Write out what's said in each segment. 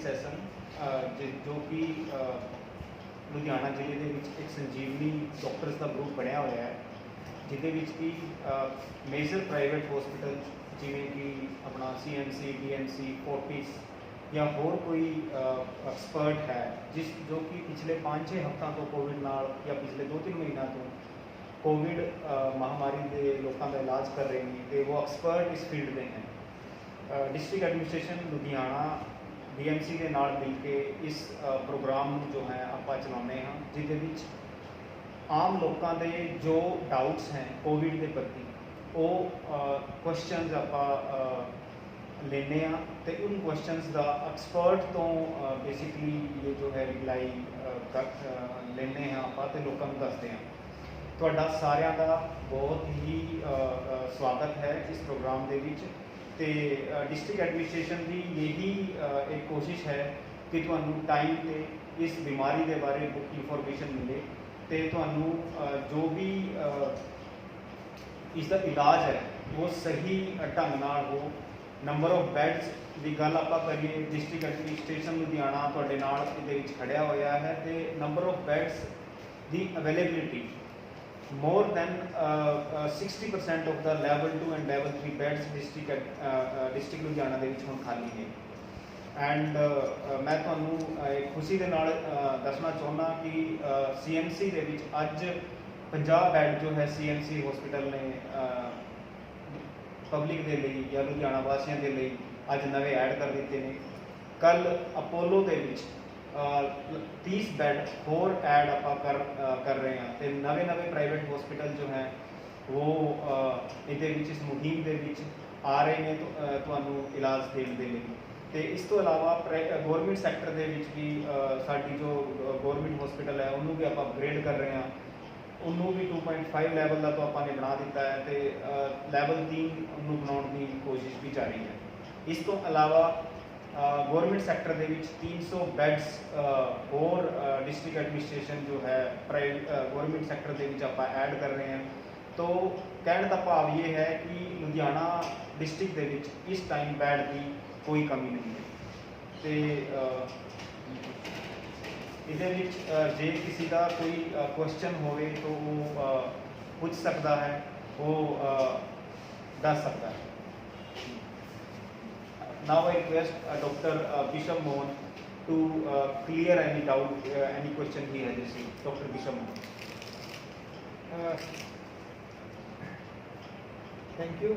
Session जो कि ਲੁਧਿਆਣਾ ਜ਼ਿਲ੍ਹੇ ਦੇ ਵਿੱਚ ਇੱਕ ਸੰਜੀਵਨੀ ਡਾਕਟਰਸ ਦਾ ਗਰੁੱਪ ਬਣਿਆ ਹੋਇਆ ਹੈ, ਜਿਹਦੇ ਵਿੱਚ ਕਿ ਮੇਜਰ ਪ੍ਰਾਈਵੇਟ ਹਸਪੀਟਲ ਜਿਵੇਂ ਕਿ ਆਪਣਾ CMC, DMC, ਫੋਰਟਿਸ ਜਾਂ ਹੋਰ ਕੋਈ ਐਕਸਪਰਟ ਹੈ ਜੋ ਕਿ ਪਿਛਲੇ 5-6 ਹਫ਼ਤਿਆਂ ਤੋਂ ਕੋਵਿਡ ਨਾਲ ਜਾਂ ਪਿਛਲੇ 2-3 ਮਹੀਨਿਆਂ ਤੋਂ ਕੋਵਿਡ ਮਹਾਮਾਰੀ ਦੇ ਲੋਕਾਂ ਦਾ ਇਲਾਜ ਕਰ ਰਹੇ ਨੇ ਅਤੇ ਉਹ ਐਕਸਪਰਟ ਇਸ ਫੀਲਡ ਦੇ ਹਨ। डिस्ट्रिक्ट एडमिनिस्ट्रेशन लुधियाना DMC के नाल मिल के इस प्रोग्राम जो है आप चलाने हैं, जिस आम लोगों के जो डाउट्स हैं कोविड के प्रति वो क्वेश्चनस आप लेने तो उन क्वेश्चनस का एक्सपर्ट तो बेसिकली ये जो है रिप्लाई लेने हैं आप तो लोगों को दसते हैं। तुहाडा सारिਆਂ का बहुत ही स्वागत है इस प्रोग्राम के विच। तो डिस्ट्रिक्ट एडमिनिस्ट्रेशन की यही एक कोशिश है कि तुहानू टाइम पे इस बीमारी के बारे बुक इंफॉर्मेशन मिले तो तुहानू जो भी इसका इलाज है वो सही ढंग नाल हो। नंबर ऑफ बैड्स की गल आप करिए, डिस्ट्रिक्ट एडमिनिस्ट्रेशन लुधियाना तुहाडे नाल इहदे विच खड़िया होया है तो नंबर ऑफ बैड्स की availability more than 60% of the level 2 and level 3 beds district Ludhiana ਦੇ ਵਿੱਚ ਹੁਣ ਖਾਲੀ ਨੇ। ਐਂਡ ਮੈਂ ਤੁਹਾਨੂੰ ਖੁਸ਼ੀ ਦੇ ਨਾਲ ਦੱਸਣਾ ਚਾਹੁੰਦਾ ਕਿ CMC ਦੇ ਵਿੱਚ ਅੱਜ 50 ਬੈੱਡ ਜੋ ਹੈ CMC ਹਸਪੀਟਲ ਨੇ ਪਬਲਿਕ ਦੇ ਲਈ ਜਾਂ ਲੁਧਿਆਣਾ ਵਾਸੀਆਂ ਦੇ ਲਈ ਅੱਜ ਨਵੇਂ ਐਡ ਕਰ ਦਿੱਤੇ ਨੇ। ਕੱਲ ਅਪੋਲੋ ਦੇ ਵਿੱਚ 30 बैड होर ऐड आप कर रहे हैं तो नवे प्राइवेट हॉस्पिटल जो हैं वो ये इस मुहिम के आ रहे हैं तो इलाज देने के लिए। तो इस तो अलावा गौरमेंट सैक्टर के भी साड़ी जो गौरमेंट हॉस्पिटल है उन्होंने भी आप अपग्रेड कर रहे हैं, उन्होंने भी 2.5 लैवल का तो आपने बना दिता है तो लैवल 3 बनाने की कोशिश भी जारी है। इस तो अलावा गौरमेंट सैक्टर के 300 बैड्स और डिस्ट्रिक्ट एडमिनिस्ट्रेशन जो है गौरमेंट सैक्टर के आप ऐड कर रहे हैं। तो कहने का भाव ये है कि लुधियाना डिस्ट्रिक्ट के इस टाइम बैड की कोई कमी नहीं है। तो ये जे किसी का कोई क्वेश्चन होवे तो वो पूछ सकता है, वो दस सकता है। Now I request Dr. Bishop Mohan to clear any doubt, any question he has received. Dr. Bishop Mohan. Thank you.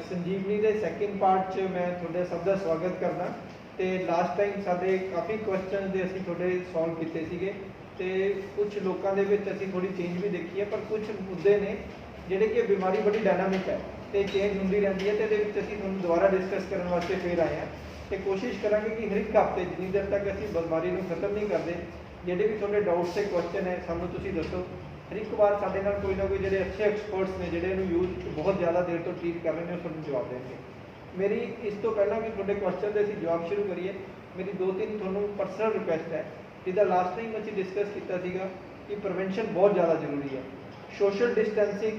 संजीवनी के सैकेंड पार्ट च मैं थोड़े सब का स्वागत करना। तो लास्ट टाइम साढ़े काफ़ी क्वेश्चन दे असी थोड़े सॉल्व किए सीगे ते कुछ लोगों के विच असी थोड़ी चेंज भी देखी है, पर कुछ मुद्दे ने जिहड़े कि बीमारी बड़ी डायनामिक है तो चेंज होंदी रहती है। तो असीं तुहानूं दोबारा डिस्कस करने वास्ते फिर आए हैं तो कोशिश करांगे कि हर एक हफ्ते जिन्नी देर तक असीं बीमारी नूं खत्म नहीं करते, जिहड़े भी तुहाडे डाउट्स से क्वेश्चन है सानूं तुसीं दसो। हर एक बार साडे नाल कोई ना कोई जिहड़े अच्छे एक्सपर्ट्स ने जिहड़े इहनूं यूज बहुत ज़्यादा देर तो ट्रीट कर रहे हैं, तुहानूं जवाब देंगे। मेरी इस तो पहला कि तुहाडे क्वेश्चन दे असीं जवाब शुरू करिए, मेरी 2-3 तुहानूं पर्सनल रिक्वेस्ट है। जिहदा लास्ट टाइम असीं डिस्कस कीता सीगा कि प्रिवेंशन बहुत ज़्यादा जरूरी है। सोशल डिस्टेंसिंग,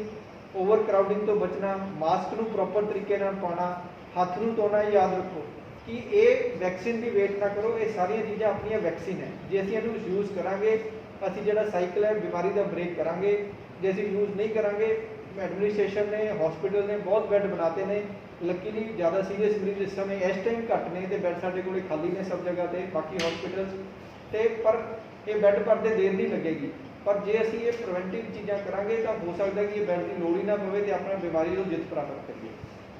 ओवर क्राउडिंग तो बचना, मास्क नूं प्रॉपर तरीके नाल पाना, हथ नूं धोना। याद रखो कि ये वैक्सीन की वेट ना करो, ये सारिया चीज़ां अपनिया वैक्सीन है। जे असीं इहनूं यूज़ करांगे असीं जिहड़ा साइकिल है बीमारी का ब्रेक करांगे। जे असीं यूज़ नहीं करांगे, एडमिनिस्ट्रेशन ने हॉस्पिटल ने बहुत बैड बनाते हैं। लकीली ज़्यादा सीरीयस मरीज इस समय इस टाइम घट ने तो बैड साडे कोल खाली ने सब जगह पर बाकी हॉस्पिटल्स ते, पर ये बैड भरते देर नहीं लगेगी। पर जे असीं ये प्रिवेंटिव चीज़ां करांगे तो हो सकता है कि ये बैड की लोड़ ही ना पवे तो अपना बीमारी को जित प्राप्त करिए।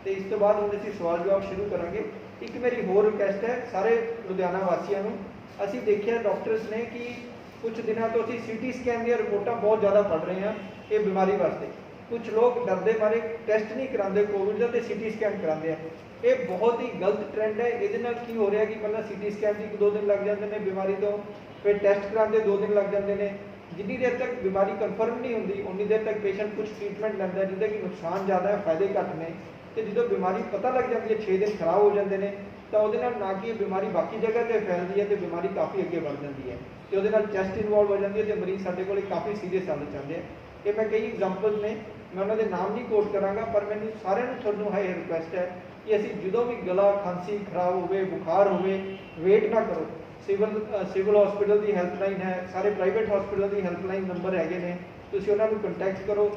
तो इस तो बाद हुण असीं सवाल जवाब शुरू करांगे। एक मेरी होर रिक्वेस्ट है सारे लुधियाना वासियों नूं, असीं देखिया डॉक्टर्स ने कि कुछ दिनों तो असीं CT स्कैन दी रिपोर्टां बहुत ज़्यादा पढ़ रहे हैं ये बीमारी वास्ते। कुछ लोग डरदे मारे टेस्ट नहीं कराते कोविड का तो CT स्कैन कराते हैं। ये बहुत ही गलत ट्रेंड है। ये की हो रहा कि पहला CT स्कैन 1-2 दिन लग जाते हैं बीमारी तो, फिर टेस्ट कराते 2 दिन लग जाते हैं। जिन्नी देर तक बीमारी कन्फर्म नहीं होती उन्नी देर तक पेशेंट कुछ ट्रीटमेंट लैंदा है जिहदे कि नुकसान ज़्यादा है फायदे घट ने। तो जो बीमारी पता लग जाती है 6 दिन खराब हो जाते हैं तो वो ना कि बीमारी बाकी जगह पर फैलती है तो बीमारी काफ़ी अगे बढ़ जाती है। तो वो चैस्ट इन्वॉल्व हो जाती है तो मरीज साढ़े को काफ़ी सीरीयस हालत चाहते हैं। ये मैं कई एग्जाम्पल्स ने मैं उन्होंने नाम नहीं कोट कराँगा, पर मैंने सारे थोड़ा हाई रिक्वेस्ट है कि ਅਸੀਂ ਜਦੋਂ ਵੀ ਗਲਾ ਖਾਂਸੀ ਖਰਾਬ ਹੋਵੇ ਬੁਖਾਰ ਹੋਵੇ ਵੇਟ ਨਾ ਕਰੋ। ਸਿਵਲ ਹਸਪੀਟਲ ਦੀ ਹੈਲਪਲਾਈਨ ਹੈ, ਸਾਰੇ ਪ੍ਰਾਈਵੇਟ ਹਸਪੀਟਲ ਦੀ ਹੈਲਪਲਾਈਨ ਨੰਬਰ ਹੈਗੇ ਨੇ, ਤੁਸੀਂ ਉਹਨਾਂ ਨੂੰ ਕੰਟੈਕਟ ਕਰੋ।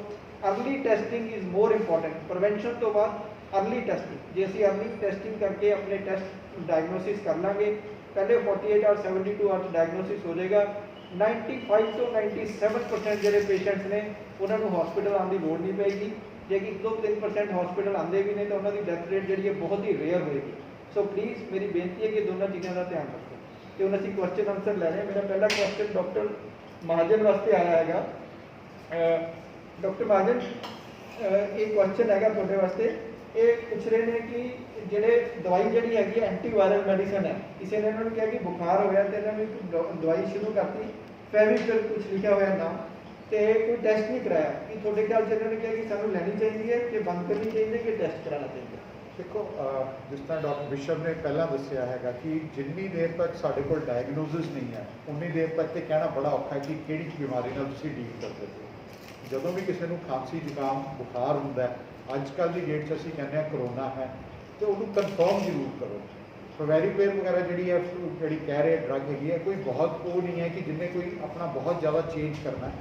Early testing is more important. Prevention तो बाद अर्ली टेस्टिंग, जे ਅਸੀਂ अर्ली टेस्टिंग करके अपने टेस्ट डायग्नोसिस कर लांगे, पहले 48 आवर्स 72 आवर्स डायग्नोसिस हो जाएगा। 95 ਤੋਂ 97% ਜਿਹੜੇ ਪੇਸ਼ੈਂਟਸ ਨੇ ਉਹਨਾਂ ਨੂੰ ਹਸਪੀਟਲ ਆਉਣ ਦੀ ਲੋੜ ਨਹੀਂ ਪਏਗੀ। ਜੇ ਕਿ 2-3% ਹਸਪੀਟਲ ਆਉਂਦੇ ਵੀ ਨੇ ਤਾਂ ਉਹਨਾਂ ਦੀ ਡੈਥ ਰੇਟ ਜਿਹੜੀ ਹੈ ਬਹੁਤ ਹੀ ਰੇਅਰ ਹੋਏਗੀ। ਸੋ ਪਲੀਜ਼ ਮੇਰੀ ਬੇਨਤੀ ਹੈ ਕਿ ਦੋਨਾਂ ਚੀਜ਼ਾਂ ਦਾ ਧਿਆਨ ਰੱਖੋ। ਤੇ ਹੁਣ ਅਸੀਂ ਕੁਐਸਚਨ ਆਨਸਰ ਲੈ ਰਹੇ ਹਾਂ। ਮੇਰਾ ਪਹਿਲਾ ਕੁਐਸਚਨ ਡਾਕਟਰ ਮਹਾਜਨ ਵਾਸਤੇ ਆਇਆ ਹੈਗਾ। डॉक्टर महाजन, एक क्वेश्चन है ਤੁਹਾਡੇ ਵਾਸਤੇ। ਇਹ ਪੁੱਛ ਰਹੇ ਨੇ ਕਿ ਜਿਹੜੇ ਦਵਾਈ ਜਿਹੜੀ ਹੈਗੀ ਐਂਟੀਵਾਇਰਲ ਮੈਡੀਸਨ ਹੈ, ਕਿਸੇ ਨੇ ਇਹਨਾਂ ਨੂੰ ਕਿਹਾ ਕਿ ਬੁਖਾਰ ਹੋਇਆ ਤੇ ਇਹਨਾਂ ਨੇ ਦਵਾਈ ਸ਼ੁਰੂ ਕਰਤੀ, ਫੈਵੀਪਿਲ ਕੁਝ ਲਿਖਿਆ ਹੋਇਆ ਨਾਮ, ਤੇ ਕੋਈ ਟੈਸਟ ਨਹੀਂ ਕਰਾਇਆ। ਕਿ ਤੁਹਾਡੇ ਖਿਆਲ 'ਚ ਇਹਨਾਂ ਨੇ ਕਿਹਾ ਕਿ ਸਾਨੂੰ ਲੈਣੀ ਚਾਹੀਦੀ ਹੈ ਕਿ ਬੰਦ ਕਰਨੀ ਚਾਹੀਦੀ ਹੈ ਕਿ ਟੈਸਟ ਕਰਾਉਣਾ ਚਾਹੀਦਾ? देखो, जिस तरह डॉक्टर विश्व ने पहला दसिया है कि जिन्नी देर तक साढ़े को डायगनोसिस नहीं है उन्नी देर तक तो कहना बड़ा औखा है कि किहड़ी बीमारी नाल तुसीं डील करते हो। ਜਦੋਂ भी किसी को खांसी जुकाम बुखार होंदा है अजकल की डेट असीं कहने करोना है तो उन्होंने कन्फर्म जरूर करो। फवैरीपेर वगैरह जी है जी कह रहे ड्रग हैगी है, कोई बहुत वो नहीं है कि जिन्हें कोई अपना बहुत ज़्यादा चेंज करना है।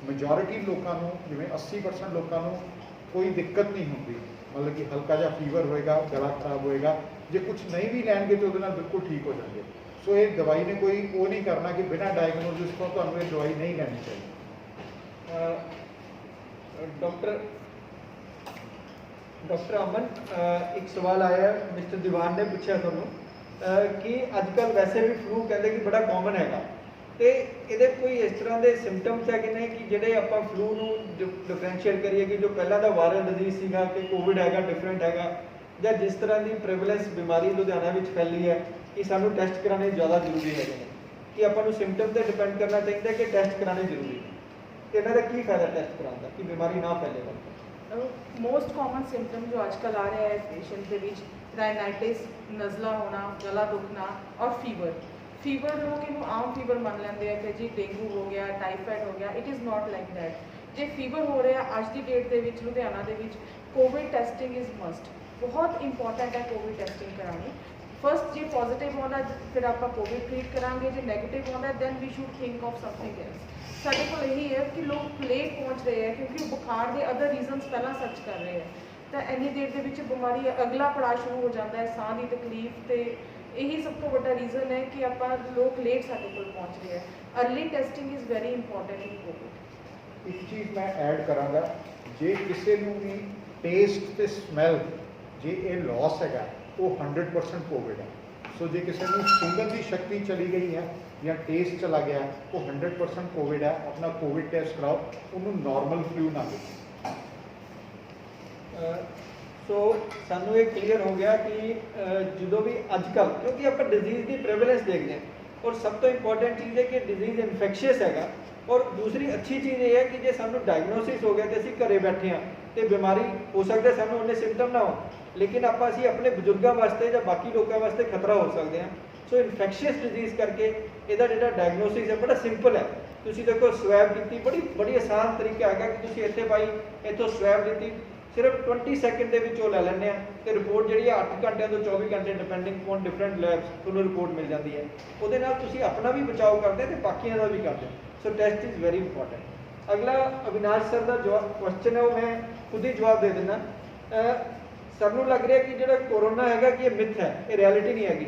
मेजोरिटी लोगों जिमें 80% लोगों कोई दिक्कत नहीं होती, मतलब कि हल्का जा फीवर होएगा, गला खराब होएगा, जो कुछ नहीं भी लैणगे तो वो बिल्कुल ठीक हो जाएंगे। सो ये दवाई ने कोई वो नहीं करना कि बिना डायगनोसिस तो तुहानूं ये दवाई नहीं लैनी चाहिए। डॉक्टर अमन, एक सवाल आया मिस्टर दीवान ने पूछा ਤੁਹਾਨੂੰ कि अजकल वैसे भी फ्लू कहते कि बड़ा कॉमन हैगा, तो ये कोई इस तरह के सिम्पटम्स है कि ਜਿਹੜੇ ਆਪਾਂ फ्लू ਨੂੰ डिफरेंशिएट करिए कि जो पहला ਦਾ वायरल डिजीज ਸੀਗਾ कि कोविड हैगा डिफरेंट हैगा, ਜਾਂ जिस तरह की प्रेवलेंस बीमारी लुधियाना ਵਿੱਚ फैली है कि सानू टेस्ट कराने ज़्यादा जरूरी है कि ਆਪਾਂ ਨੂੰ सिम्पटम ਤੇ डिपेंड करना चाहिए कि टेस्ट कराने जरूरी है। ਇਹਨਾਂ ਦਾ ਕੀ ਫਾਇਦਾ ਟੈਸਟ ਕਰਾਉਣ ਦਾ ਕਿ ਬਿਮਾਰੀ ਨਾ ਫੈਲੇ? ਮੋਸਟ ਕਾਮਨ ਸਿੰਪਟਮ ਜੋ ਅੱਜਕੱਲ ਆ ਰਿਹਾ ਹੈ ਪੇਸ਼ੈਂਟ ਦੇ ਵਿੱਚ ਰਾਈਨਾਈਟਿਸ, ਨਜ਼ਲਾ ਹੋਣਾ, ਗਲਾ ਦੁਖਣਾ ਔਰ ਫੀਵਰ। ਫੀਵਰ ਲੋਕ ਇਹਨੂੰ ਆਮ ਫੀਵਰ ਮੰਨ ਲੈਂਦੇ ਆ ਕਿ ਜੀ ਡੇਂਗੂ ਹੋ ਗਿਆ, ਟਾਈਫਾਇਡ ਹੋ ਗਿਆ। It is not like that. ਜੇ ਫੀਵਰ ਹੋ ਰਿਹਾ ਅੱਜ ਦੀ ਡੇਟ ਦੇ ਵਿੱਚ ਲੁਧਿਆਣਾ ਦੇ ਵਿੱਚ ਕੋਵਿਡ ਟੈਸਟਿੰਗ ਇਜ਼ ਮਸਟ। ਬਹੁਤ ਇੰਪੋਰਟੈਂਟ ਹੈ ਕੋਵਿਡ ਟੈਸਟਿੰਗ ਕਰਾਉਣੀ। ਫਸਟ ਜੇ ਪੋਜ਼ਿਟਿਵ ਆਉਂਦਾ ਫਿਰ ਆਪਾਂ ਕੋਵਿਡ ਟ੍ਰੀਟ ਕਰਾਂਗੇ, ਜੇ ਨੈਗੇਟਿਵ ਆਉਂਦਾ then we should think of something else. ਸਾਡੇ ਕੋਲ ਇਹੀ ਹੈ ਕਿ ਲੋਕ ਲੇਟ ਪਹੁੰਚ ਰਹੇ ਹੈ ਕਿਉਂਕਿ ਬੁਖਾਰ ਦੇ ਅਦਰ ਰੀਜ਼ਨਸ ਪਹਿਲਾਂ ਸਰਚ ਕਰ ਰਹੇ ਹੈ, ਤਾਂ ਇੰਨੀ ਦੇਰ ਦੇ ਵਿੱਚ ਬਿਮਾਰੀ ਅਗਲਾ ਪੜਾਅ ਸ਼ੁਰੂ ਹੋ ਜਾਂਦਾ ਹੈ, ਸਾਹ ਦੀ ਤਕਲੀਫ। ਤੇ ਇਹੀ ਸਭ ਤੋਂ ਵੱਡਾ ਰੀਜ਼ਨ ਹੈ ਕਿ ਆਪਾਂ ਲੋਕ ਲੇਟ ਸਾਡੇ ਕੋਲ ਪਹੁੰਚ ਰਹੇ ਹੈ। Early testing is very important in Covid. एक चीज़ मैं ऐड कराँगा, जे किसी को भी टेस्ट ते स्मैल जे ये लॉस हैगा वो 100% कोविड है। सो जे किसी को सुंघन की शक्ति चली गई है या टेस्ट चला गया वो 100% कोविड है। अपना कोविड टेस्ट कराओ, उन्होंने नॉर्मल फ्लू ना हो। सो सानू ये क्लीयर हो गया कि जो भी अजकल क्योंकि आप डिजीज़ की प्रेवलेंस देखते हैं और सब तो इंपॉर्टेंट चीज़ है कि डिजीज़ इन्फेक्शियस हैगा। और दूसरी अच्छी चीज़ ये है कि जो सानू डायग्नोसिस हो गया तो असीं घरे बैठे हाँ तो बीमारी हो सकता है सानू उन्ने सिम्पटम ना हो, लेकिन आप असीं अपने बजुर्गों वास्ते या बाकी लोगों वास्ते खतरा हो सकते हैं। सो इन्फेक्शियस डिजीज़ करके ਇਹਦਾ ਜਿਹੜਾ डायग्नोसिस है बड़ा सिंपल है। ਤੁਸੀਂ देखो स्वैब की बड़ी आसान तरीका है कि ਤੁਸੀਂ ਇੱਥੇ ਪਾਈ ਇੱਥੋਂ स्वैब ली सिर्फ 20 ਸੈਕਿੰਡ ਦੇ ਵਿੱਚ ਉਹ ਲੈ ਲੈਂਦੇ ਆ ਤੇ ਰਿਪੋਰਟ ਜਿਹੜੀ 8 ਘੰਟਿਆਂ ਤੋਂ 24 ਘੰਟੇ ਡਿਪੈਂਡਿੰਗ ਔਨ ਡਿਫਰੈਂਟ ਲੈਬਸ ਤੁਹਾਨੂੰ ਰਿਪੋਰਟ ਮਿਲ ਜਾਂਦੀ ਹੈ। ਉਹਦੇ ਨਾਲ ਤੁਸੀਂ ਆਪਣਾ ਵੀ ਬਚਾਓ ਕਰਦੇ ਤੇ ਬਾਕੀਆਂ ਦਾ ਵੀ ਕਰਦੇ। ਸੋ ਟੈਸਟ ਇਜ਼ ਵੈਰੀ ਇੰਪੋਰਟੈਂਟ। ਅਗਲਾ ਅਵਿਨਾਸ਼ ਸਰ ਦਾ ਜੋ ਕੁਐਸਚਨ ਹੈ ਉਹ ਮੈਂ ਖੁਦ ਹੀ ਜਵਾਬ ਦੇ ਦਿੰਦਾ। ਸਭ ਨੂੰ ਲੱਗ ਰਿਹਾ ਕਿ ਜਿਹੜਾ ਕੋਰੋਨਾ ਹੈਗਾ ਕਿ ਇਹ ਮਿਥ ਹੈ, ਇਹ ਰਿਐਲਿਟੀ ਨਹੀਂ ਹੈਗੀ।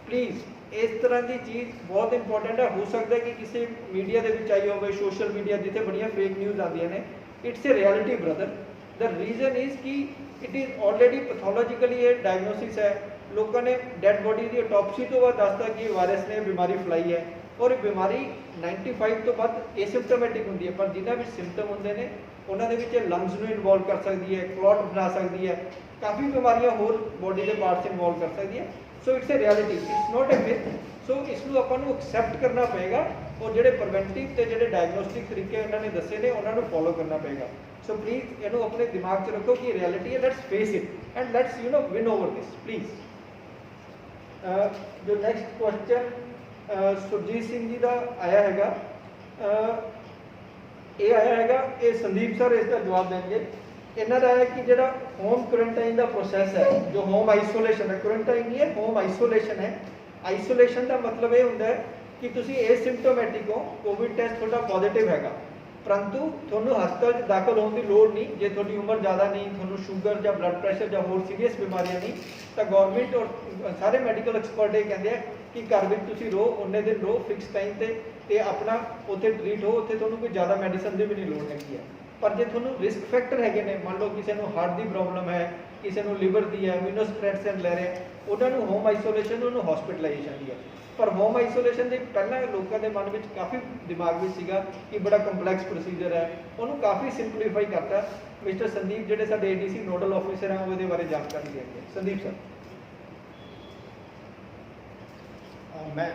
ਪਲੀਜ਼ इस तरह की चीज़ बहुत इंपॉर्टेंट है। हो सकता है कि किसी मीडिया के विच आई हो, सोशल मीडिया जिते बड़िया फेक न्यूज़ आदि ने। It's a reality brother. The reason is कि इट इज़ ऑलरेडी पैथोलॉजिकली ये डायग्नोसिस है। लोगों ने डेड बॉडी की ऑटोपसी तो बाद दसता कि वायरस ने बीमारी फैलाई है और बीमारी 95 तो बाद एसिम्पटोमैटिक होंगी है, पर जिन्हें भी सिम्पटम होंगे ने उन्होंने लंग्स में इन्वॉल्व कर सकती है, क्लॉट बना सकती है, काफ़ी बीमारियां होर बॉडी के पार्ट्स इन्वॉल्व कर सकती है। So it's a reality, it's not a myth. So इसनों आपां नूं एक्सैप्ट करना पेगा और जिहड़े प्रिवेंटिव ते जिहड़े डायग्नोस्टिक तरीके उन्होंने दसे ने उन्होंने फॉलो करना पेगा। सो प्लीज़ इनू अपने दिमाग च रखो कि रियलिटी है। Let's face it and let's win over this please. जो नेक्स्ट क्वेश्चन सुरजीत सिंह जी का आया हैगा, ये आया हैगा, ये संदीप सर इसका जवाब देंगे। ਇਹਨਾਂ ਦਾ ਹੈ ਕਿ ਜਿਹੜਾ ਹੋਮ ਕੁਆਰੰਟਾਈਨ ਦਾ ਪ੍ਰੋਸੈਸ ਹੈ, ਜੋ ਹੋਮ ਆਈਸੋਲੇਸ਼ਨ ਹੈ, ਕੁਆਰੰਟਾਈਨ ਨਹੀਂ ਹੈ, ਹੋਮ ਆਈਸੋਲੇਸ਼ਨ ਹੈ। ਆਈਸੋਲੇਸ਼ਨ ਦਾ ਮਤਲਬ ਇਹ ਹੁੰਦਾ ਹੈ ਕਿ ਤੁਸੀਂ ਏਸਿਮਟੋਮੈਟਿਕ ਹੋ, ਕੋਵਿਡ ਟੈਸਟ ਤੁਹਾਡਾ ਪੋਜ਼ਿਟਿਵ ਹੈਗਾ, ਪਰੰਤੂ ਤੁਹਾਨੂੰ ਹਸਪਤਾਲ 'ਚ ਦਾਖਲ ਹੋਣ ਦੀ ਲੋੜ ਨਹੀਂ। ਜੇ ਤੁਹਾਡੀ ਉਮਰ ਜ਼ਿਆਦਾ ਨਹੀਂ, ਤੁਹਾਨੂੰ ਸ਼ੂਗਰ ਜਾਂ ਬਲੱਡ ਪ੍ਰੈਸ਼ਰ ਜਾਂ ਹੋਰ ਸੀਰੀਅਸ ਬਿਮਾਰੀਆਂ ਨਹੀਂ, ਤਾਂ ਗਵਰਨਮੈਂਟ ਔਰ ਸਾਰੇ ਮੈਡੀਕਲ ਐਕਸਪਰਟ ਇਹ ਕਹਿੰਦੇ ਆ ਕਿ ਘਰ ਵਿੱਚ ਤੁਸੀਂ ਰਹੋ, ਉਹਨੇ ਦਿਨ ਰਹੋ ਫਿਕਸ ਟਾਈਮ ਤੇ ਆਪਣਾ ਉੱਥੇ ਟਰੀਟ ਹੋ, ਉੱਥੇ ਤੁਹਾਨੂੰ ਕੋਈ ਜ਼ਿਆਦਾ ਮੈਡੀਸਨ ਦੀ ਵੀ ਨਹੀਂ ਲੋੜ ਹੈਗੀ ਹੈ। ਪਰ ਜੇ ਤੁਹਾਨੂੰ ਰਿਸਕ ਫੈਕਟਰ ਹੈਗੇ ਨੇ, ਮੰਨ ਲਓ ਕਿਸੇ ਨੂੰ ਹਾਰਟ ਦੀ ਪ੍ਰੋਬਲਮ ਹੈ, ਕਿਸੇ ਨੂੰ ਲਿਵਰ ਦੀ ਹੈ, ਇਮਿਊਨੋਸਪ੍ਰੈਸੈਂਟ ਲੈ ਰਿਹਾ, ਉਹਨਾਂ ਨੂੰ ਹੋਮ ਆਈਸੋਲੇਸ਼ਨ, ਉਹਨੂੰ ਹਸਪੀਟਲਾਈਜੇਸ਼ਨ ਦੀ ਹੈ। ਪਰ ਹੋਮ ਆਈਸੋਲੇਸ਼ਨ ਦੇ ਪਹਿਲਾਂ ਲੋਕਾਂ ਦੇ ਮਨ ਵਿੱਚ ਕਾਫੀ ਦਿਮਾਗ ਵਿੱਚ ਸੀਗਾ ਕਿ ਬੜਾ ਕੰਪਲੈਕਸ ਪ੍ਰੋਸੀਜਰ ਹੈ, ਉਹਨੂੰ ਕਾਫੀ ਸਿੰਪਲੀਫਾਈ ਕਰਤਾ। ਮਿਸਟਰ ਸੰਦੀਪ ਜਿਹੜੇ ਸਾਡੇ ਏਡੀਸੀ ਨੋਡਲ ਆਫਿਸਰ ਹੈ, ਉਹਦੇ ਬਾਰੇ ਜਾਣਕਾਰੀ ਦੇਣਗੇ। ਸੰਦੀਪ ਸਰ। मैं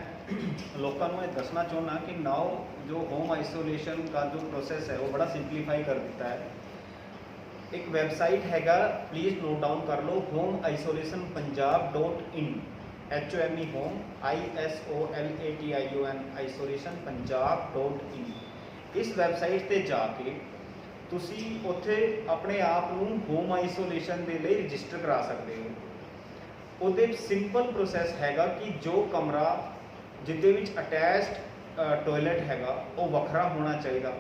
लोगों को ये दसना चाहना कि नाउ जो होम आइसोलेशन का जो प्रोसेस है वो बड़ा सिंपलीफाई कर देता है। एक वेबसाइट हैगा, प्लीज़ नोट डाउन कर लो, homeisolationpunjab.in, HOME home ISOLATION isolationpunjab.in। इस वैबसाइट ते जाके तुसी उत्थे अपने आप नूं होम आइसोलेशन दे लई रजिस्टर करा सकते हो। ਉਹਦੇ ਸਿੰਪਲ ਪ੍ਰੋਸੈਸ ਹੈਗਾ ਕਿ ਜੋ ਕਮਰਾ ਜਿਹਦੇ ਵਿੱਚ ਅਟੈਚਡ ਟੋਇਲਟ ਹੈਗਾ ਉਹ ਵੱਖਰਾ ਹੋਣਾ ਚਾਹੀਦਾ,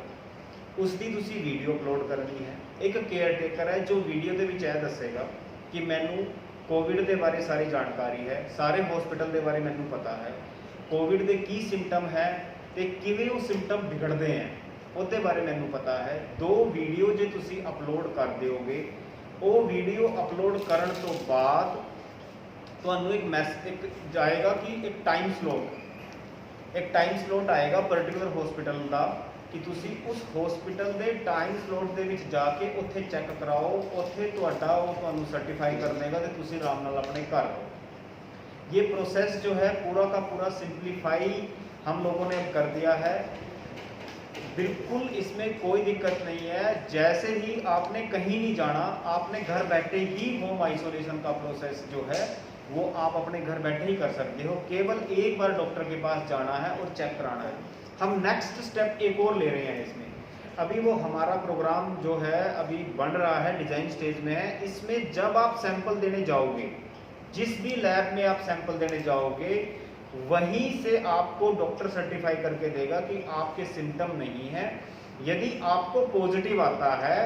ਉਸ ਦੀ ਤੁਸੀਂ ਵੀਡੀਓ ਅਪਲੋਡ ਕਰਨੀ ਹੈ। ਇੱਕ ਕੇਅਰ ਟੇਕਰ ਹੈ ਜੋ ਵੀਡੀਓ ਦੇ ਵਿੱਚ ਇਹ ਦੱਸੇਗਾ ਕਿ ਮੈਨੂੰ ਕੋਵਿਡ ਦੇ ਬਾਰੇ ਸਾਰੀ ਜਾਣਕਾਰੀ ਹੈ, ਸਾਰੇ ਹਸਪੀਟਲ ਦੇ ਬਾਰੇ ਮੈਨੂੰ ਪਤਾ ਹੈ, ਕੋਵਿਡ ਦੇ ਕੀ ਸਿੰਪਟਮ ਹੈ ਤੇ ਕਿਵੇਂ ਉਹ ਸਿੰਪਟਮ ਵਿਗੜਦੇ ਹੈ ਉਹਦੇ ਬਾਰੇ ਮੈਨੂੰ ਪਤਾ ਹੈ। 2 ਵੀਡੀਓ ਜੇ ਤੁਸੀਂ ਅਪਲੋਡ ਕਰ ਦਿਓਗੇ, ਉਹ ਵੀਡੀਓ ਅਪਲੋਡ ਕਰਨ ਤੋਂ ਬਾਅਦ ਤੁਹਾਨੂੰ ਇੱਕ ਜਾਏਗਾ ਕਿ ਇੱਕ ਟਾਈਮ ਸਲੋਟ ਆਏਗਾ ਪਰਟੀਕੂਲਰ ਹਸਪੀਟਲ ਦਾ ਕਿ ਤੁਸੀਂ ਉਸ ਹਸਪੀਟਲ ਦੇ ਟਾਈਮ ਸਲੋਟ ਦੇ ਵਿੱਚ ਜਾ ਕੇ ਉੱਥੇ ਚੈੱਕ ਕਰਾਓ, ਉੱਥੇ ਤੁਹਾਡਾ ਉਹ ਤੁਹਾਨੂੰ ਸਰਟੀਫਾਈ ਕਰ ਦੇਗਾ ਤੇ ਤੁਸੀਂ ਆਰਾਮ ਨਾਲ ਆਪਣੇ ਘਰ ਰਹੋ। ये प्रोसेस जो है पूरा का पूरा सिंप्लीफाई हम लोगों ने कर दिया है, बिल्कुल इसमें कोई दिक्कत नहीं है। जैसे ही आपने कहीं नहीं जाना, आपने घर बैठे ही होम आइसोलेशन का प्रोसेस जो है वो आप अपने घर बैठे ही कर सकते हो। केवल एक बार डॉक्टर के पास जाना है और चेक कराना है। हम नेक्स्ट स्टेप एक और ले रहे हैं इसमें। अभी वो हमारा प्रोग्राम जो है अभी बन रहा है, डिज़ाइन स्टेज में है। इसमें जब आप सैंपल देने जाओगे, जिस भी लैब में आप सैंपल देने जाओगे, वहीं से आपको डॉक्टर सर्टिफाई करके देगा कि आपके सिम्टम नहीं है। यदि आपको पॉजिटिव आता है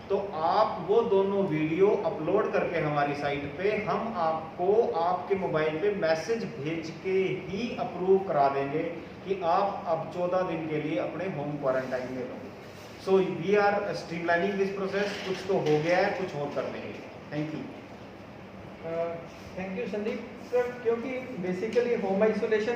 तो आप वो दोनों वीडियो अपलोड करके हमारी साइट पे हम आपको आपके मोबाइल पे मैसेज भेज के ही अप्रूव करा देंगे कि आप अब 14 दिन के लिए अपने होम क्वारंटाइन में रहो। So we are streamlining this process. कुछ तो हो गया है, कुछ और कर लेंगे। Thank you. Thank you Sandeep sir. ਕਿਉਂਕਿ ਬੇਸਿਕਲੀ ਹੋਮ ਆਈਸੋਲੇਸ਼ਨ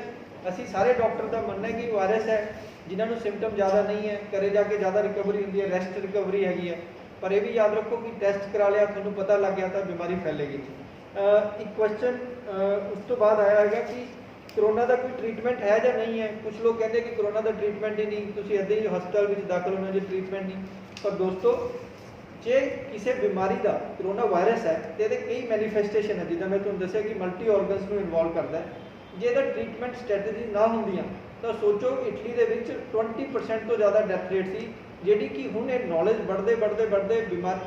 ਅਸੀਂ ਸਾਰੇ ਡਾਕਟਰ ਦਾ ਮੰਨਣਾ ਹੈ ਕਿ ਵਾਇਰਸ ਹੈ, ਜਿਨ੍ਹਾਂ ਨੂੰ ਸਿੰਪਟਮ ਜ਼ਿਆਦਾ ਨਹੀਂ ਹੈ, ਘਰੇ ਜਾ ਕੇ ਜ਼ਿਆਦਾ ਰਿਕਵਰੀ ਹੁੰਦੀ ਹੈ, ਰੈਸਟ ਰਿਕਵਰੀ ਹੈਗੀ ਹੈ। ਪਰ ਇਹ ਵੀ ਯਾਦ ਰੱਖੋ ਕਿ ਟੈਸਟ ਕਰਾ ਲਿਆ, ਤੁਹਾਨੂੰ ਪਤਾ ਲੱਗ ਗਿਆ ਤਾਂ ਬਿਮਾਰੀ ਫੈਲੇਗੀ। ਇੱਕ ਕੁਐਸਚਨ ਉਸ ਤੋਂ ਬਾਅਦ ਆਇਆ ਹੈਗਾ ਕਿ ਕਰੋਨਾ ਦਾ ਕੋਈ ਟ੍ਰੀਟਮੈਂਟ ਹੈ ਜਾਂ ਨਹੀਂ ਹੈ। ਕੁਝ ਲੋਕ ਕਹਿੰਦੇ ਕਿ ਕਰੋਨਾ ਦਾ ਟ੍ਰੀਟਮੈਂਟ ਹੀ ਨਹੀਂ, ਤੁਸੀਂ ਇੱਦਾਂ ਹੀ ਹਸਪਤਾਲ ਵਿੱਚ ਦਾਖਲ ਹੋਣਾ, ਜੇ ਟ੍ਰੀਟਮੈਂਟ ਨਹੀਂ। ਪਰ ਦੋਸਤੋ, ਜੇ ਕਿਸੇ ਬਿਮਾਰੀ ਦਾ ਕਰੋਨਾ ਵਾਇਰਸ ਹੈ ਤੇ ਇਹਦੇ ਕਈ ਮੈਨੀਫੈਸਟੇਸ਼ਨ ਹੈ, ਜਿੱਦਾਂ ਮੈਂ ਤੁਹਾਨੂੰ ਦੱਸਿਆ ਕਿ ਮਲਟੀ ਆਰਗਨਸ ਨੂੰ ਇਨਵੋਲਵ ਕਰਦਾ ਹੈ। ਜੇ ਇਹਦਾ ਟ੍ਰੀਟਮੈਂਟ ਸਟ੍ਰੈਟਜੀ ਨਾ ਹੁੰਦੀਆਂ ਤਾਂ ਸੋਚੋ ਇਟਲੀ ਦੇ ਵਿੱਚ 20% ਤੋਂ ਜ਼ਿਆਦਾ ਡੈਥ ਰੇਟ ਸੀ, ਜਿਹੜੀ ਕਿ ਹੁਣ ਇਹ ਨੌਲੇਜ बढ़ते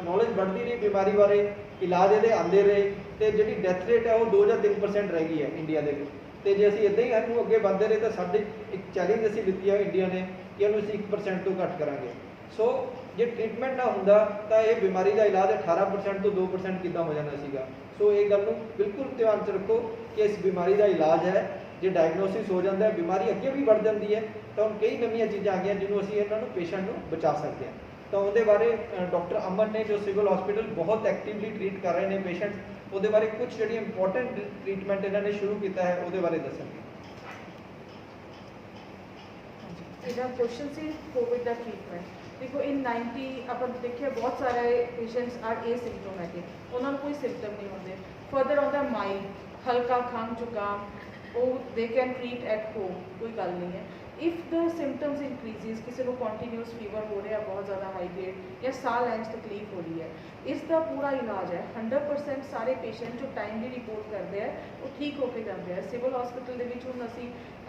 ਨੌਲੇਜ बढ़ਦੀ ਰਹੀ ਬਿਮਾਰੀ ਬਾਰੇ, ਇਲਾਜ ਇਹਦੇ ਆਉਂਦੇ ਰਹੇ ਤੇ ਜਿਹੜੀ ਡੈਥ ਰੇਟ ਹੈ ਉਹ 2 ਜਾਂ 3% ਰਹਿ ਗਈ ਹੈ ਇੰਡੀਆ ਦੇ ਵਿੱਚ। ਤੇ ਜੇ ਅਸੀਂ ਇੱਦਾਂ ਹੀ ਇਹਨੂੰ ਅੱਗੇ ਵਧਦੇ ਰਹੇ ਤਾਂ ਸਾਡੇ ਇੱਕ ਚੈਲੰਜ ਅਸੀਂ ਲਿੱਤੀ ਹੈ ਇੰਡੀਆ ਨੇ ਕਿ ਇਹਨੂੰ ਅਸੀਂ 1% ਤੋਂ ਘੱਟ ਕਰਾਂਗੇ। ਸੋ ਜੇ ਟ੍ਰੀਟਮੈਂਟ ਨਾ ਹੁੰਦਾ ਤਾਂ ਇਹ ਬਿਮਾਰੀ ਦਾ ਇਲਾਜ 18% ਤੋਂ 2% ਕਿੱਦਾਂ ਹੋ ਜਾਣਾ ਸੀਗਾ। ਸੋ ਇਹ ਗੱਲ ਨੂੰ ਬਿਲਕੁਲ ਧਿਆਨ 'ਚ ਰੱਖੋ ਕਿ ਇਸ ਬਿਮਾਰੀ ਦਾ ਇਲਾਜ ਹੈ। ਜੇ ਡਾਇਗਨੋਸਿਸ ਹੋ ਜਾਂਦਾ ਹੈ, ਬਿਮਾਰੀ ਅੱਗੇ ਵੀ ਵੱਧ ਜਾਂਦੀ ਹੈ, ਤਾਂ ਹੁਣ ਕਈ ਨਵੀਆਂ ਚੀਜ਼ਾਂ ਆ ਗਈਆਂ ਜਿਹਨੂੰ ਅਸੀਂ ਇਹਨਾਂ ਨੂੰ ਪੇਸ਼ੈਂਟ ਨੂੰ ਬਚਾ ਸਕਦੇ ਹਾਂ। ਤਾਂ ਉਹਦੇ ਬਾਰੇ ਡਾਕਟਰ ਅਮਨ ਨੇ ਜੋ ਸਿਵਲ ਹਸਪੀਟਲ ਬਹੁਤ ਐਕਟਿਵਲੀ ਟ੍ਰੀਟ ਕਰ ਰਹੇ ਨੇ ਪੇਸ਼ੈਂਟ, ਉਹਦੇ ਬਾਰੇ ਕੁਝ ਜਿਹੜੀ ਇੰਪੋਰਟੈਂਟ ਟ੍ਰੀਟਮੈਂਟ ਇਹਨਾਂ ਨੇ ਸ਼ੁਰੂ ਕੀਤਾ ਹੈ ਉਹਦੇ ਬਾਰੇ ਦੱਸਣਗੇ। ਇਹਦਾ ਕੁਐਸਚਨ ਸੀ ਕੋਵਿਡ ਦਾ ਟ੍ਰੀਟਮੈਂਟ। देखो इन 90 अपन देखिए बहुत सारे पेशेंट्स आर एसिम्प्टोमेटिक, उन्होंने कोई सिम्टम नहीं होंगे। फर्दर आता है माइल्ड, हल्का खंघ जुकाम, वो they can treat at home, कोई गल नहीं है। इफ़ द सिम्टम्स इंक्रीजेस, किसी को कॉन्टीन्यूस फीवर हो रहा है बहुत ज़्यादा हाई ग्रेड या साह लैन तकलीफ हो रही है, इसका पूरा इलाज है 100%। सारे पेशेंट जो टाइमली रिपोर्ट करते हैं वो ठीक होकर जाते हैं। सिविल हॉस्पिटल के हम असी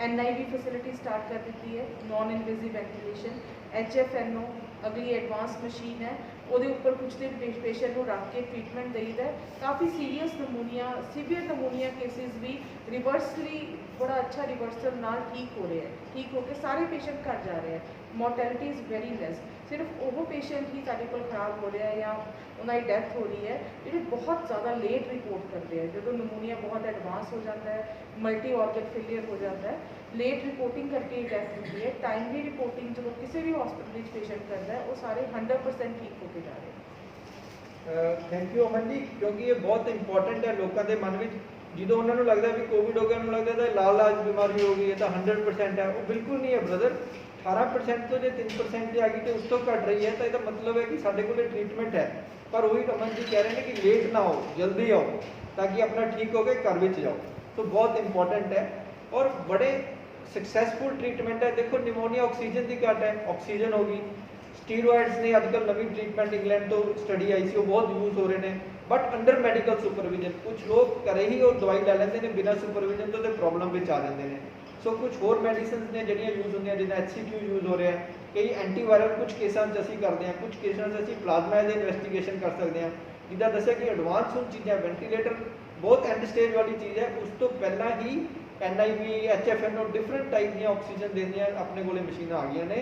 NIV फैसिलिटी स्टार्ट कर दी है, नॉन इनवेजिव वेंटिलेशन, HFNO अगली एडवांस मशीन है, ਉਹਦੇ ਉੱਪਰ ਕੁਝ ਦਿਨ ਪੇਸ਼ੈਂਟ ਨੂੰ ਰੱਖ ਕੇ ਟ੍ਰੀਟਮੈਂਟ ਦੇਈਦਾ ਹੈ। ਕਾਫੀ serious pneumonia, severe pneumonia cases ਵੀ ਰਿਵਰਸਲੀ ਬੜਾ ਅੱਛਾ ਰਿਵਰਸਲ ਨਾਲ ਠੀਕ ਹੋ ਰਿਹਾ ਹੈ, ਠੀਕ ਹੋ ਕੇ ਸਾਰੇ ਪੇਸ਼ੈਂਟ ਘਟ ਜਾ ਰਹੇ ਹੈ। ਮੋਰਟੈਲਿਟੀ ਇਜ਼ ਵੈਰੀ ਲੈਸ। ਸਿਰਫ ਉਹ ਪੇਸ਼ੈਂਟ ਹੀ ਸਾਡੇ ਕੋਲ ਖਰਾਬ ਹੋ ਰਿਹਾ ਹੈ ਜਾਂ ਉਹਨਾਂ ਦੀ ਡੈਥ ਹੋ ਰਹੀ ਹੈ ਜਿਹੜੇ ਬਹੁਤ ਜ਼ਿਆਦਾ ਲੇਟ ਰਿਪੋਰਟ ਕਰਦੇ ਹੈ। ਜਦੋਂ ਨਮੂਨੀਆ ਬਹੁਤ ਐਡਵਾਂਸ ਹੋ ਜਾਂਦਾ ਹੈ, ਮਲਟੀ ਆਰਗਨ ਫੇਲੀਅਰ ਹੋ ਜਾਂਦਾ ਹੈ, ਲੇਟ ਰਿਪੋਰਟਿੰਗ ਕਰਕੇ ਹੀ ਡੈਥ ਹੁੰਦੀ ਹੈ। ਟਾਈਮਲੀ ਰਿਪੋਰਟਿੰਗ ਜਦੋਂ ਕਿਸੇ ਵੀ ਹਸਪੀਟਲ ਵਿੱਚ ਪੇਸ਼ੈਂਟ ਕਰਦਾ ਹੈ ਉਹ ਸਾਰੇ 100% ਠੀਕ ਹੋ ਕੇ ਜਾ ਰਹੇ ਹੈ। ਥੈਂਕ ਯੂ ਅਮਨ ਜੀ, ਕਿਉਂਕਿ ਇਹ ਬਹੁਤ ਇੰਪੋਰਟੈਂਟ ਹੈ ਲੋਕਾਂ ਦੇ ਮਨ ਵਿੱਚ। ਜਦੋਂ ਉਹਨਾਂ ਨੂੰ ਲੱਗਦਾ ਵੀ ਕੋਵਿਡ ਹੋ ਗਿਆ, ਉਹਨੂੰ ਲੱਗਦਾ ਤਾਂ ਲਾਲ ਬਿਮਾਰੀ ਹੋ ਗਈ ਹੈ ਤਾਂ 100% ਹੈ, ਉਹ ਬਿਲਕੁਲ ਨਹੀਂ ਹੈ ਬ੍ਰਦਰ। 18% ਤੋਂ ਜੇ 3% ਤੇ ਆ ਗਈ ਤੇ ਉਸ ਤੋਂ ਘਟ ਰਹੀ ਹੈ ਤਾਂ ਇਹਦਾ ਮਤਲਬ ਹੈ ਕਿ ਸਾਡੇ ਕੋਲ ਟ੍ਰੀਟਮੈਂਟ ਹੈ। ਪਰ ਉਹੀ ਅਮਨ ਜੀ ਕਹਿ ਰਹੇ ਨੇ ਕਿ ਲੇਟ ਨਾ ਹੋ, ਜਲਦੀ ਆਓ ਤਾਂ ਕਿ ਆਪਣਾ ਠੀਕ ਹੋ ਕੇ ਘਰ ਵਿੱਚ ਜਾਓ। तो बहुत इंपॉर्टेंट है और बड़े सक्सैसफुल ट्रीटमेंट है। देखो निमोनिया ऑक्सीजन की घट है, ऑक्सीजन होगी। स्टीरॉइड्स ने अजकल नवी ट्रीटमेंट इंग्लैंड तो स्टडी आई सी, वो बहुत यूज हो रहे हैं बट अंडर मैडिकल सुपरविजन। कुछ लोग घरे ही और दवाई लै लेंगे ने बिना सुपरविजन तो प्रॉब्लम में आ जाते हैं। सो कुछ होर मेडिसिन ने ਜਿਹੜੀਆਂ यूज होंगे जिन्हें HCQ यूज हो रहा है, कई एंटीवायरल कुछ केसां 'ਚ ਅਸੀਂ ਕਰਦੇ ਹਾਂ, कुछ केसां 'ਚ ਅਸੀਂ प्लाज्मा ਦੇ इन्वेस्टिगेशन कर सकते हैं। जिदा दसिया कि एडवांस ਹੁਣ चीज़ां वेंटीलेटर बहुत एंड स्टेज वाली चीज़ है, उस तो पहला ही NIV HFNO डिफरेंट टाइप दी ऑक्सीजन देंदियां अपने कोले मशीन आ गई ने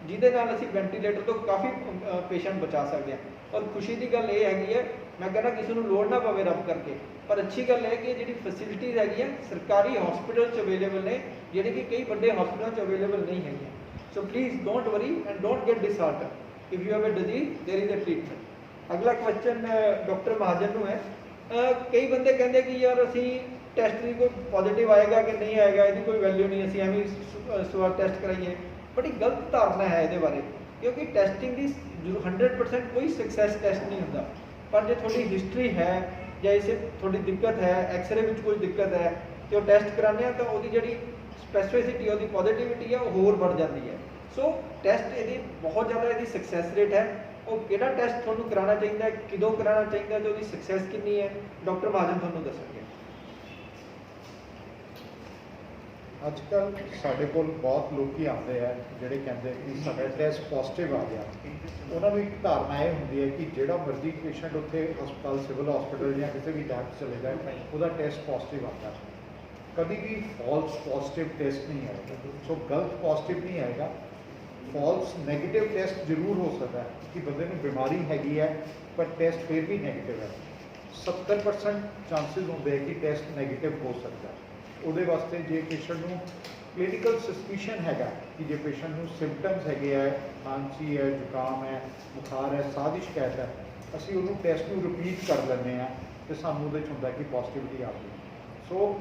जिहदे नाल असीं वेंटीलेटर तो काफ़ी पेशेंट बचा सकते हैं। और खुशी की गल ये हैगी है, मैं कहना किसी को लोड़ ना पवे रब करके, पर अच्छी गल है कि जी फैसिलिटीज़ हैगी सरकारी हॉस्पिटल च अवेलेबल ने जिहड़े कि कई बड़े हॉस्पिटल च अवेलेबल नहीं है। So please don't worry and don't get dishearten, if you have a disease there is a treatment. अगला क्वेश्चन डॉक्टर महाजन नूं है। कई बंदे कहते कि यार असी टैसट की कोई पॉजिटिव आएगा कि नहीं आएगा, इसकी कोई वैल्यू नहीं, असी एवं स्वाब टैसट कराइए। बड़ी गलत धारणा है ये बारे, क्योंकि टैसटिंग की 100% कोई सक्सैस टैसट नहीं होता। पर जो थोड़ी हिस्टरी है या इसे थोड़ी दिक्कत है, एक्सरे में कोई दिक्कत है तो टैसट कराने तो वो जी स्पैसिफिसिटी वो पॉजिटिविटी है वो होर बढ़ जाती है। सो टैसट ये बहुत ज़्यादा ये सक्सैस रेट है। वो किहड़ा टैसट तुहानूं कराना चाहिए, किदों कराना चाहिए, तो उसकी सक्सैस कितनी है, डॉक्टर महाजन तुहानूं दसणगे। अजकल साडे कोल बहुत लोग आते हैं जिहड़े कहते कि साडा टैसट पॉजिटिव आ गया। उन्होंने एक धारणा यह होंदी है कि जिहड़ा मर्जी पेशेंट उत्थे हस्पताल सिविल हॉस्पिटल या किसी भी लैब चले जाए उसका टैसट पॉजिटिव आता है। कभी भी फॉल्स पॉजिटिव टेस्ट नहीं आएगा। सो गलत पॉजिटिव नहीं आएगा, फॉल्स नैगेटिव टेस्ट जरूर हो सकता है कि बंदे में बीमारी हैगी है पर टेस्ट फिर भी नैगेटिव है। 70% चांसिस होंगे कि टेस्ट नैगेटिव हो सकता है। उहदे वास्ते जे पेशेंट नूं क्लिनिकल सस्पिशन हैगा कि जे पेशेंट नूं सिम्पटम्स हैगे है, खांसी है, जुकाम है, बुखार है, साह की शिकायत है, असीं उहनूं टेस्ट नूं रिपीट कर लैंदे आ ते सानूं उहदे च हुंदा कि पॉजिटिविटी आ गई। सो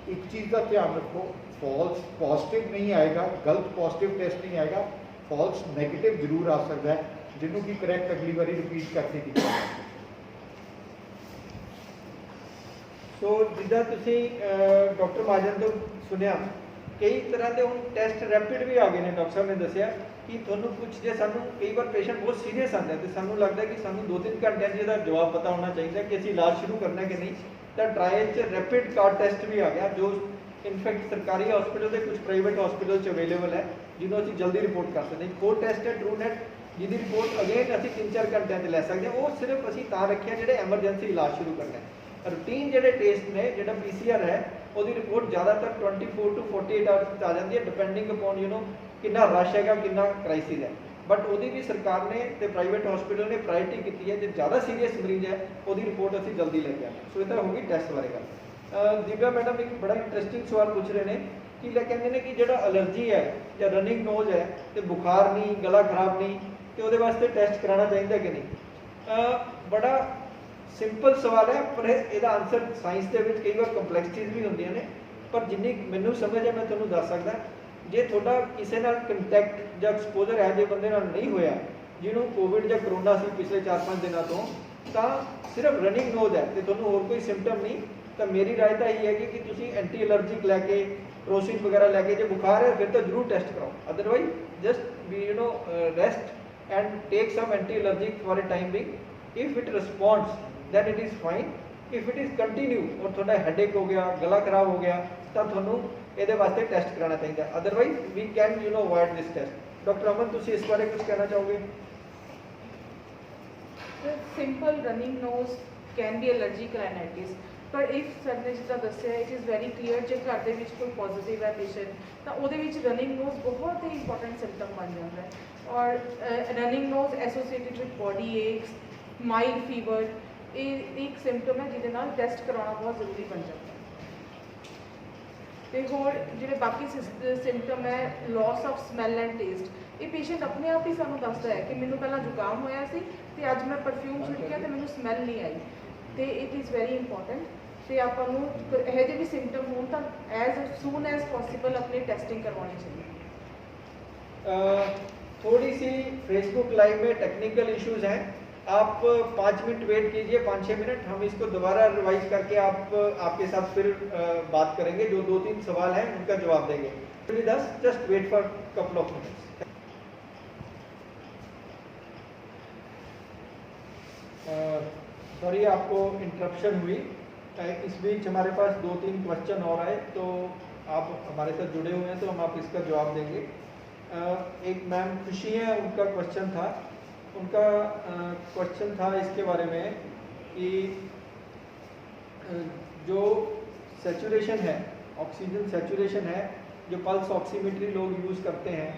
एक चीज़ का ध्यान रखो, फॉल्स पॉजिटिव नहीं आएगा, गलत पॉजिटिव टेस्ट नहीं आएगा, फॉल्स नैगेटिव जरूर आ सकता है जिन्हों की करैक्ट अगली बारी रिपीट करके किया जाए। सो जिदा तुसी डॉक्टर महाजन तो सुनिया कई तरह के हुण टैसट रैपिड भी आ गए हैं। डॉक्टर साहब ने दसिया कि तुहानूं कुछ जे सानूं कई बार पेशेंट बहुत सीरीयस आता है तो सानूं लगता है कि सानूं 2-3 घंटे जिहदा जवाब पता होना चाहिए कि असीं इलाज शुरू करना कि नहीं, तो ट्रायल च रैपिड कार्ड टैसट भी आ गया जो इनफैक्ट सरकारी हॉस्पिटल के कुछ प्राइवेट हॉस्पिटल च अवेलेबल है जिन्होंं असीं जल्दी रिपोर्ट कर सकते हैं। एक होर टैसट है ट्रूनेट जिहदी रिपोर्ट अगेन असीं 3-4 घंटे लै सकते हैं। वो सिर्फ असीं तां रखिया जिहड़े एमरजेंसी इलाज शुरू करना है। रूटीन जोड़े टेस्ट ने जो PCR है वो रिपोर्ट ज़्यादातर 24 to 48 आवर्स आ जाती है डिपेंडिंग अपॉन कितना रश है कितना क्राइसिस है। बट वो भी सरकार ने तो प्राइवेट हॉस्पिटल ने प्रायोरिटी की है जो ज़्यादा सीरीयस मरीज है वो रिपोर्ट असीं जल्दी लेके आए। सो इतना होगी टैसट बारे गल। दिव्या मैडम एक बड़ा इंटरेस्टिंग सवाल पूछ रहे हैं कि कहते हैं कि जो एलर्जी है या रनिंग नोज है तो बुखार नहीं, गला खराब नहीं, तो वो वास्ते टैसट कराना चाहिए कि नहीं। बड़ा सिंपल सवाल है पर यदा आंसर साइंस के कई बार कंपलैक्सिटीज भी होंदियां ने, पर जिन्नी मैनू समझ है मैं तुहानूं दस सकदा जे तुहाडा किसी नाल कंटैक्ट या एक्सपोजर है जो बंदे नाल नहीं होया जिन्हों कोविड या करोना सी पिछले 4-5 दिनों तो सिर्फ रनिंग नोज है तो तुहानूं होर कोई सिम्पटम नहीं, तो मेरी राय तो यही है कि तुसीं एंटी एलर्जिक लैके क्रोसिन वगैरह लैके जो बुखार है फिर तो जरूर टेस्ट कराओ, otherwise just be rest and take some anti allergic for a time being. If it responds then it is fine, if it is continue और थोड़ा हेडेक हो गया, गला खराब हो गया तो थोनों ये वास्ते टेस्ट कराना चाहिए, otherwise we can avoid this test. Doctor Aman तुसी इस बारे कुछ कहना चाहोगे? simple running nose can be allergic rhinitis, ਪਰ ਇਫ ਸਰ ਨੇ ਜਿੱਦਾਂ ਦੱਸਿਆ ਇਟ ਇਜ਼ ਵੈਰੀ ਕਲੀਅਰ ਜੇ ਘਰ ਦੇ ਵਿੱਚ ਕੋਈ ਪੋਜ਼ਿਟਿਵ ਹੈ ਪੇਸ਼ੈਂਟ ਤਾਂ ਉਹਦੇ ਵਿੱਚ ਰਨਿੰਗ ਨੋਜ਼ ਬਹੁਤ ਹੀ ਇੰਪੋਰਟੈਂਟ ਸਿੰਪਟਮ ਬਣ ਜਾਂਦਾ ਹੈ। ਔਰ running knows associated with body aches, mild fever, ਇਹ ਇੱਕ ਸਿੰਪਟਮ ਹੈ ਜਿਹਦੇ ਨਾਲ ਟੈਸਟ ਕਰਾਉਣਾ ਬਹੁਤ ਜ਼ਰੂਰੀ ਬਣ ਜਾਂਦਾ ਹੈ। ਤੇ ਹੋਰ ਜਿਹੜੇ ਬਾਕੀ ਸਿੰਪਟਮ ਹੈ loss of smell and taste, ਇਹ ਪੇਸ਼ੈਂਟ ਆਪਣੇ ਆਪ ਹੀ ਸਾਨੂੰ ਦੱਸਦਾ ਹੈ ਕਿ ਮੈਨੂੰ ਪਹਿਲਾਂ ਜ਼ੁਕਾਮ ਹੋਇਆ ਸੀ ਤੇ ਅੱਜ ਮੈਂ ਪਰਫਿਊਮ ਛਿੜਕਿਆ ਤੇ ਮੈਨੂੰ ਸਮੈਲ ਨਹੀਂ ਆਈ, ਤੇ ਇਟ ਇਜ਼ ਵੈਰੀ ਇੰਪੋਰਟੈਂਟ। ਤੇ ਆਪਾਂ ਨੂੰ ਇਹੋ ਜਿਹੇ ਵੀ ਸਿੰਪਟਮ ਹੋਣ ਤਾਂ ਐਜ਼ ਸੂਨ ਐਜ਼ ਪੋਸੀਬਲ अपनी टेस्टिंग करवानी चाहिए। थोड़ी सी फेसबुक लाइव में टेक्निकल इश्यूज हैं, आप 5 मिनट वेट कीजिए, 5-6 मिनट, हम इसको दोबारा रिवाइज करके आपके साथ फिर बात करेंगे। जो 2-3 सवाल हैं उनका जवाब देंगे। With us, just wait for couple of minutes. Sorry आपको इंटरप्शन हुई। इस बीच हमारे पास 2-3 क्वेश्चन और आए, तो आप हमारे साथ जुड़े हुए हैं तो हम आप इसका जवाब देंगे। एक मैम खुशी है, उनका क्वेश्चन था, इसके बारे में कि जो सैचुरेशन है, ऑक्सीजन सैचुरेशन है, जो पल्स ऑक्सीमीट्री लोग यूज़ करते हैं,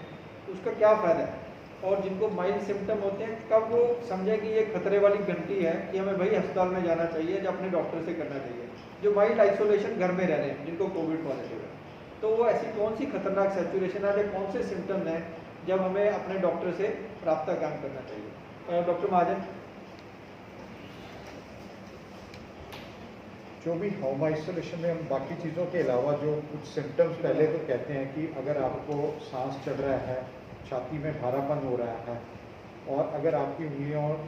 उसका क्या फ़ायदा है, और जिनको माइल्ड सिम्टम होते हैं कब वो समझे कि ये खतरे वाली घंटी है कि हमें वही अस्पताल में जाना चाहिए जो अपने डॉक्टर से करना चाहिए। जो माइल्ड आइसोलेशन घर में रह रहे हैं, जिनको कोविड पॉजिटिव है, तो वो ऐसी कौन सी खतरनाक सैचुरेशन है, कौन से सिम्टम हैं जब हमें अपने डॉक्टर से राब्ता कायम करना चाहिए। डॉक्टर महाजन। जो भी होम आइसोलेशन में हम बाकी चीज़ों के अलावा जो कुछ सिम्टम्स पहले तो कहते हैं कि अगर आपको सांस चढ़ रहा है, छाती में भारापन हो रहा है, और अगर आपकी उंगलियों और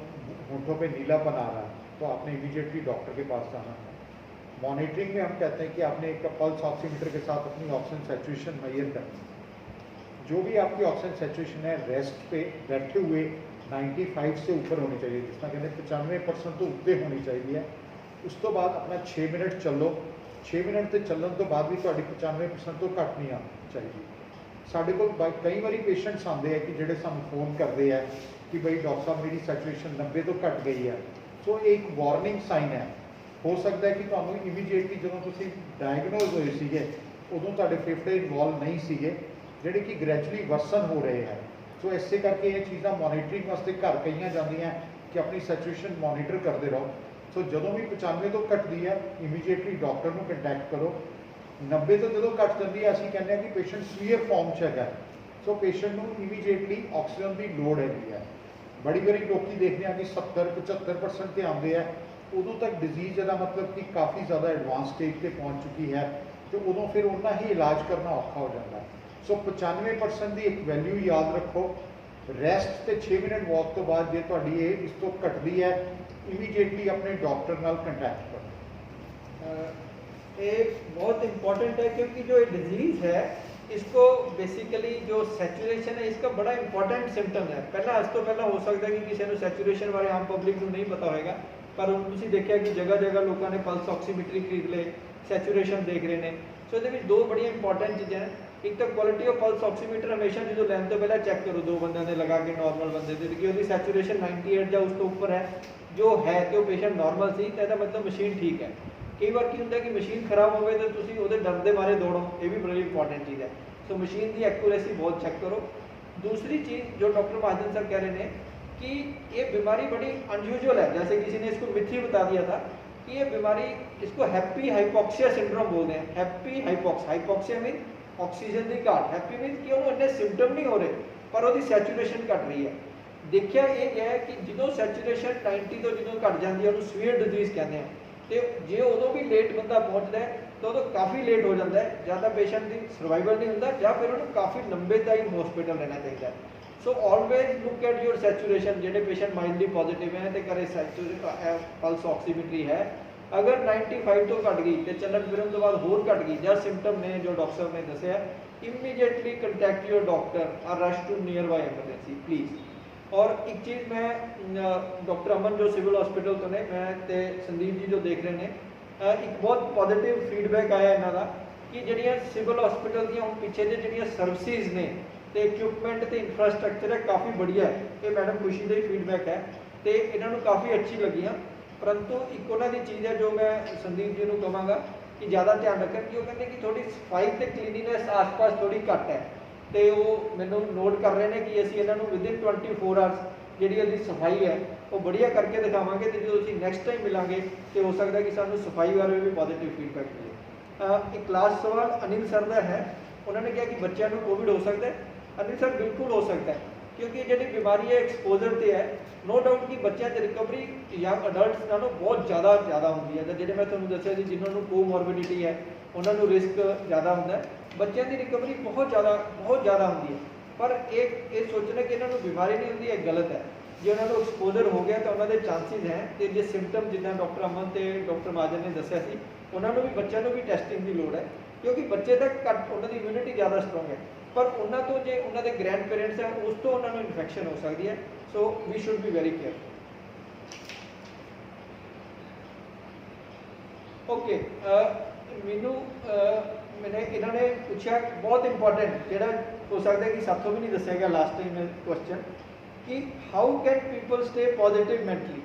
होंठों पे नीलापन आ रहा है, तो आपने इमीडिएटली डॉक्टर के पास जाना है। मॉनिटरिंग में हम कहते हैं कि आपने एक पल्स ऑक्सीमीटर के साथ अपनी ऑक्सीजन सैचुरेशन मेजर करनी है। जो भी आपकी ऑक्सीजन सैचुरेशन है रेस्ट पे बैठे हुए 95 से ऊपर होनी चाहिए, जिसमें कहते हैं 95% तो उत्ते होनी चाहिए। उस तो बाद अपना 6 मिनट चलो, 6 मिनट से चलन तो बाद भी ਤੁਹਾਡੀ 95% ਤੋਂ ਘੱਟ ਨਹੀਂ ਆਉਣੀ ਚਾਹੀਦੀ। ਸਾਡੇ ਕੋਲ ਕਈ ਵਾਰੀ ਪੇਸ਼ੈਂਟਸ ਆਉਂਦੇ ਆ ਕਿ ਜਿਹੜੇ ਸਾਨੂੰ ਫੋਨ ਕਰਦੇ ਆ ਕਿ ਬਈ ਡਾਕਟਰ ਸਾਹਿਬ ਮੇਰੀ ਸੈਚੁਰੇਸ਼ਨ 90 ਤੋਂ ਘੱਟ ਗਈ ਹੈ। ਸੋ ਇਹ ਇੱਕ ਵਾਰਨਿੰਗ ਸਾਈਨ ਹੈ। ਹੋ ਸਕਦਾ ਹੈ ਕਿ ਤੁਹਾਨੂੰ ਇਮੀਡੀਏਟਲੀ ਜਦੋਂ ਤੁਸੀਂ ਡਾਇਗਨੋਜ਼ ਹੋਏ ਸੀਗੇ ਉਦੋਂ ਤੁਹਾਡੇ ਫੇਫੜੇ ਇਨਵੋਲਵ ਨਹੀਂ ਸੀਗੇ, ਜਿਹੜੇ ਕਿ ਗ੍ਰੈਜੂਅਲੀ ਵਰਸਨ ਹੋ ਰਹੇ ਹੈ। ਸੋ ਇਸੇ ਕਰਕੇ ਇਹ ਚੀਜ਼ਾਂ ਮੋਨੀਟਰਿੰਗ ਵਾਸਤੇ ਘਰ ਕਹੀਆਂ ਜਾਂਦੀਆਂ ਕਿ ਆਪਣੀ ਸੈਚੁਰੇਸ਼ਨ ਮੋਨੀਟਰ ਕਰਦੇ ਰਹੋ। ਸੋ ਜਦੋਂ ਵੀ 95 ਤੋਂ ਘਟਦੀ ਹੈ ਇਮੀਡੀਏਟਲੀ ਡਾਕਟਰ ਨੂੰ ਕੰਟੈਕਟ ਕਰੋ। 90 ਤੋਂ ਜਦੋਂ ਘਟ ਜਾਂਦੀ ਹੈ ਅਸੀਂ ਕਹਿੰਦੇ ਹਾਂ ਕਿ ਪੇਸ਼ੈਂਟ ਸੀਵੀਅਰ ਫਾਰਮ 'ਚ ਹੈਗਾ। ਸੋ ਪੇਸ਼ੈਂਟ ਨੂੰ ਇਮੀਡੀਏਟਲੀ ਆਕਸੀਜਨ ਦੀ ਲੋੜ ਹੈਗੀ ਹੈ। ਬੜੀ ਵਾਰੀ ਲੋਕੀ ਦੇਖਦੇ ਆ ਕਿ 70-75% ਤੇ ਆਉਂਦੇ ਆ, ਉਦੋਂ ਤੱਕ ਡਿਜ਼ੀਜ਼ ਇਹਦਾ ਮਤਲਬ ਕਿ ਕਾਫੀ ਜ਼ਿਆਦਾ ਐਡਵਾਂਸ ਸਟੇਜ ਤੇ ਪਹੁੰਚ ਚੁੱਕੀ ਹੈ, ਤੇ ਉਦੋਂ ਫਿਰ ਉਹਨਾਂ ਹੀ ਇਲਾਜ ਕਰਨਾ ਔਖਾ ਹੋ ਜਾਂਦਾ ਹੈ। ਸੋ 95% ਦੀ ਇੱਕ ਵੈਲਿਊ ਯਾਦ ਰੱਖੋ। ਰੈਸਟ ਤੇ 6 ਮਿੰਟ ਵਾਕ ਤੋਂ ਬਾਅਦ ਜੇ ਤੁਹਾਡੀ ਇਹ ਇਸ ਤੋਂ ਘਟਦੀ ਹੈ ਇਮੀਡੀਏਟਲੀ ਆਪਣੇ ਡਾਕਟਰ ਨਾਲ ਕੰਟੈਕਟ ਕਰੋ। ये बहुत इम्पॉर्टेंट है क्योंकि जो ये डिजीज़ है इसको बेसिकली जो सैचुरेशन है इसका बड़ा इंपॉर्टेंट सिम्टम है। पहला अस तो पहला हो सकता है कि किसी ने सैचुरेशन बारे आम पब्लिक को नहीं पता होगा, पर हम तुसीं देखिया कि जगह जगह लोगों ने पल्स ऑक्सीमीटर खरीद ले, सैचुरेशन देख रहे हैं। सो ये दो बड़ी इंपॉर्टेंट चीज़ें हैं। एक तो क्वालिटी ऑफ पल्स ऑक्सीमीटर हमेशा जो लैन तो पहले चेक करो, 2 बंदे ने लगा के नॉर्मल बंदे से कि उसकी सैचुरेशन 98 या उस तो ऊपर है, जो है तो पेशेंट नॉर्मल सी, तो मतलब मशीन ठीक है। कई बार की होंगे कि मशीन खराब हो गई तो तुम वो डर के मारे दौड़ो, ये भी बड़ी इंपॉर्टेंट चीज़ है। सो मशीन की एक्यूरेसी बहुत चेक करो। दूसरी चीज़ जो डॉक्टर महाजन सर कह रहे हैं कि ये बीमारी बड़ी अनयूजुअल है, जैसे किसी ने इसको मिथी बता दिया था कि ये बीमारी, इसको हैप्पी हाइपोक्सिया सिंड्रोम बोलते हैं। हैप्पी हाइपोक्सिया मीन ऑक्सीजन की घाट, हैप्पी मीन कि उन्होंने इन्ने सिम्टम नहीं हो रहे पर वो सैचुरेशन घट रही है। देखिया ये है कि जो सैचुरेशन 90 तो जो घट जाती है उन्होंने सीवियर डिजीज़ कहते हैं। तो जे उदों भी लेट बंदा पहुँचता है तो उदों काफ़ी लेट हो जाता है, ज़्यादा पेशेंट की सर्वाइवल नहीं होता, या फिर उन्होंने काफ़ी लंबे टाइम हॉस्पिटल रहना चाहिए। So always look at your saturation. जो पेशेंट माइल्डली पॉजिटिव है तो करे पल्स ऑक्सीमीट्री है, अगर 95 तो घट गई तो चलन फिरन तो बाद होर घट गई या सिम्टम ने जो डॉक्टर साहब ने दसिया, इमीडिएटली कंटैक्ट योर डॉक्टर और rush to nearby emergency please. और एक चीज़ मैं डॉक्टर अमन जो सिविल हॉस्पिटल तो ने मैं ते संदीप जी जो देख रहे हैं, एक बहुत पॉजिटिव फीडबैक आया इन्हों का कि जड़ियाँ सिविल हॉस्पिटल दी हम पिछे जो सर्विसेज ने तो इक्विपमेंट तो इंफ्रास्ट्रक्चर है काफ़ी बढ़िया है। ये मैडम खुशी का ही फीडबैक है। ਤੇ ਇਹਨਾਂ ਨੂੰ ਕਾਫੀ ਅੱਛੀ ਲੱਗੀਆਂ। परंतु एक उन्होंने चीज़ है जो मैं संदीप जी को कहांगा कि ज़्यादा ध्यान रखें कि वो कहते कि थोड़ी सफाई ते क्लीनीनेस आस पास थोड़ी घट है, तो वो मैंने नोट कर रहे हैं कि असीं इन्हों विदिन 24 आवर्स जी इहदी सफाई है वो बढ़िया करके दिखावांगे। तो जो असीं नैक्सट टाइम मिलांगे तो हो सकता है कि सानूं सफाई बारे भी पॉजिटिव फीडबैक मिले। एक लास्ट सवाल अनिल सर का है, उन्होंने कहा कि बच्चों को कोविड हो सकता है। अनिल सर बिल्कुल हो सकता है, क्योंकि जी बीमारी है एक्सपोजर से है, नो डाउट कि बच्चों की रिकवरी यंग अडल्ट नालों बहुत ज़्यादा होंगी है। तो जो मैं थोड़ा दसिया जी जिन्होंने कोमॉर्बिडिटी है उन्होंने रिस्क ज़्यादा होंगे, बच्चों की रिकवरी बहुत ज़्यादा होंगी है। पर एक ये सोचना कि इन्होंने बीमारी नहीं होंगी, एक गलत है। जो उन्होंने एक्सपोजर हो गया तो उन्होंने चांसिस हैं, तो जो सिम्पटम जिदा डॉक्टर अमन तो डॉक्टर महाजन ने दसिया सी, उन्होंने भी बच्चों को भी टेस्टिंग की लोड़ है, क्योंकि बच्चे तक घट उन्होंने इम्यूनिटी ज़्यादा स्ट्रोंग है, पर उन्होंने तो जो उन्होंने ग्रैंड पेरेंट्स है उस तो उन्होंने इन्फेक्शन हो सकती है। So we should be very careful. Okay, मैनू मैंने इन्होंने पूछा बहुत इंपॉर्टेंट जोड़ा हो सकता है कि साथों भी नहीं दसिया गया लास्ट टाइम क्वेश्चन कि how can people stay positive mentally,